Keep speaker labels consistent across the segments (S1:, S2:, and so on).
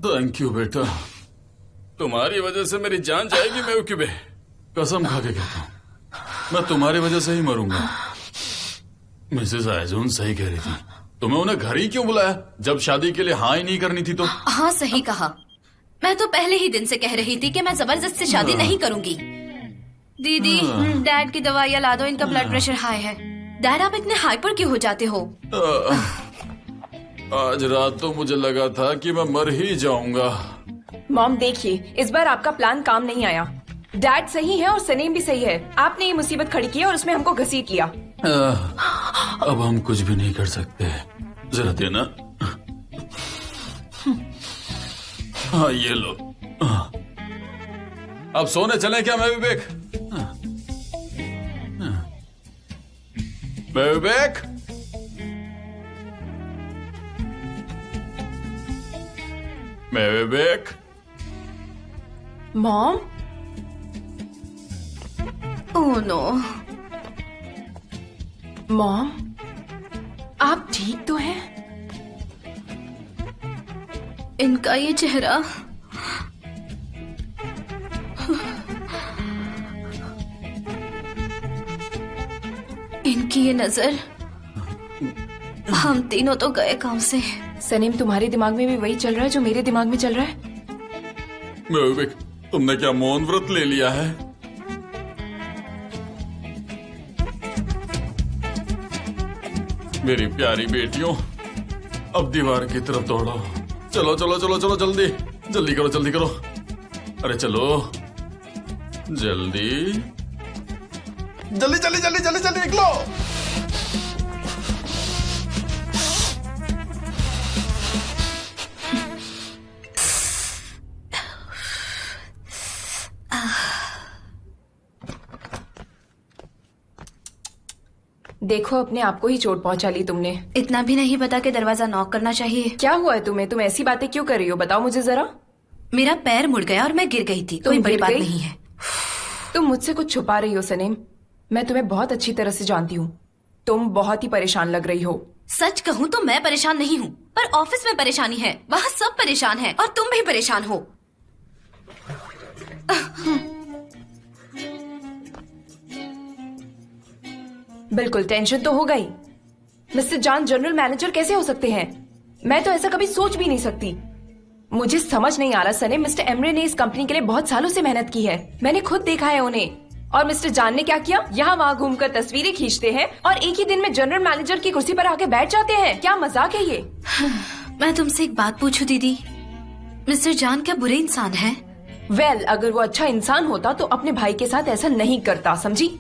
S1: Thank you बेटा, तुम्हारी वजह से मेरी जान जाएगी मेवक्यूबे, कसम खा के कहता हूँ, मैं तुम्हारी वजह से ही मरूंगा। मिसेस आइजोन सही कह रही थी, तुम्हें उन्हें घर ही क्यों बुलाया जब शादी के लिए हाँ ही नहीं करनी थी तो?
S2: हाँ सही कहा, मैं तो पहले ही दिन से कह रही थी कि मैं जबरदस्ती शादी नहीं करूंगी। दीदी डैड की दवाइयाँ ला दो, इनका ब्लड प्रेशर हाई है। डैड आप इतने हाइपर क्यों हो जाते हो?
S1: आज रात तो मुझे लगा था कि मैं मर ही जाऊंगा।
S3: मॉम देखिए, इस बार आपका प्लान काम नहीं आया। डैड सही है और सनीम भी सही है। आपने ये मुसीबत खड़ी की और उसमें हमको घसीट लिया।
S1: अब हम कुछ भी नहीं कर सकते, जरा देना। हाँ ये लो। अब सोने चले क्या मैं विवेक? मैं विवेक, मैं Vivek.
S3: Mom,
S2: oh no.
S3: Mom आप ठीक तो हैं?
S2: इनका ये चेहरा, इनकी ये नजर, हम तीनों तो गए काम से।
S3: सनीम तुम्हारे दिमाग में भी वही चल रहा है जो मेरे दिमाग में चल रहा है?
S1: मैं विवेक, तुमने क्या मौन व्रत ले लिया है? मेरी प्यारी बेटियों, अब दीवार की तरफ दौड़ो। चलो चलो चलो चलो, जल्दी जल्दी करो, जल्दी करो। अरे चलो जल्दी जल्दी जल्दी जल्दी जल्दी जल्दी निकलो।
S3: देखो, अपने आप को ही चोट पहुंचा ली तुमने।
S2: इतना भी नहीं पता कि दरवाजा नॉक करना चाहिए?
S3: क्या हुआ है तुम्हें? तुम ऐसी बातें क्यों कर रही हो? बताओ मुझे जरा।
S2: मेरा पैर मुड़ गया और मैं गिर गई थी, कोई बड़ी बात नहीं है।
S3: तुम मुझसे कुछ छुपा रही हो सनीम। मैं तुम्हें बहुत अच्छी तरह से जानती हूँ। तुम बहुत ही परेशान लग रही हो।
S2: सच कहूँ तो मैं परेशान नहीं हूँ, पर ऑफिस में परेशानी है। वहाँ सब परेशान है और तुम भी परेशान हो।
S3: बिल्कुल, टेंशन तो होगा ही। मिस्टर जान जनरल मैनेजर कैसे हो सकते हैं? मैं तो ऐसा कभी सोच भी नहीं सकती। मुझे समझ नहीं आ रहा सने, मिस्टर एमरे ने इस कंपनी के लिए बहुत सालों से मेहनत की है। मैंने खुद देखा है उन्हें। और मिस्टर जान ने क्या किया? यहाँ वहाँ घूमकर तस्वीरें खींचते हैं और एक ही दिन में जनरल मैनेजर की कुर्सी पर आके बैठ जाते हैं। क्या मजाक है ये?
S2: मैं तुमसे एक बात पूछूं दीदी, मिस्टर जान क्या बुरे इंसान है?
S3: वेल, अगर वो अच्छा इंसान होता तो अपने भाई के साथ ऐसा नहीं करता, समझी?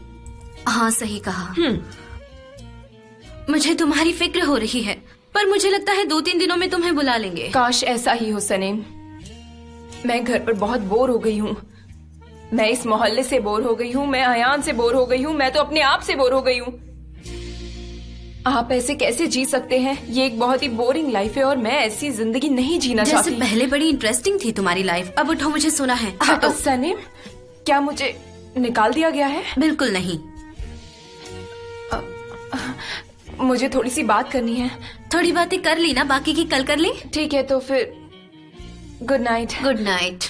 S2: हाँ सही कहा। मुझे तुम्हारी फिक्र हो रही है, पर मुझे लगता है 2-3 दिनों में तुम्हें बुला लेंगे।
S3: काश ऐसा ही हो सनीम। मैं घर पर बहुत बोर हो गई हूँ। मैं इस मोहल्ले से बोर हो गई हूँ, मैं अयान से बोर हो गई हूँ, मैं तो अपने आप से बोर हो गई हूँ। आप ऐसे कैसे जी सकते हैं? ये एक बहुत ही बोरिंग लाइफ है और मैं ऐसी जिंदगी नहीं जीना चाहती।
S2: जैसे पहले बड़ी इंटरेस्टिंग थी तुम्हारी लाइफ। अब उठो, मुझे सुना है। हटो।
S3: सनीम, क्या मुझे निकाल दिया गया है?
S2: बिल्कुल नहीं।
S3: मुझे थोड़ी सी बात करनी है।
S2: थोड़ी बातें कर ली ना, बाकी की कल कर ली।
S3: ठीक है, तो फिर गुड नाइट।
S2: Good night.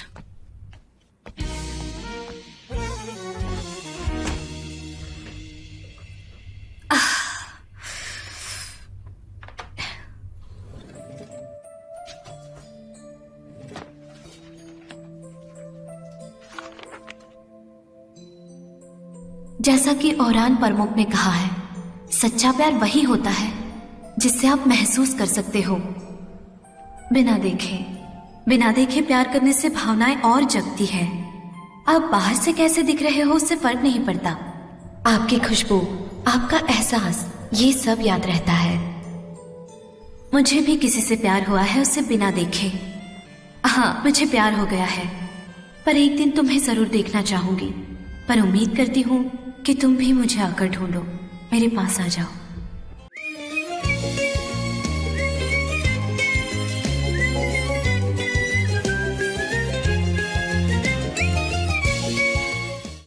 S2: जैसा कि ओरान प्रमुख ने कहा है, सच्चा प्यार वही होता है जिससे आप महसूस कर सकते हो बिना देखे प्यार करने से भावनाएं और जगती है। आप बाहर से कैसे दिख रहे हो उससे फर्क नहीं पड़ता, आपकी खुशबू, आपका एहसास, ये सब याद रहता है। मुझे भी किसी से प्यार हुआ है, उससे बिना देखे। हाँ, मुझे प्यार हो गया है, पर एक दिन तुम्हें जरूर देखना चाहूंगी। पर उम्मीद करती हूँ कि तुम भी मुझे आकर ढूंढो, मेरे पास आ जाओ।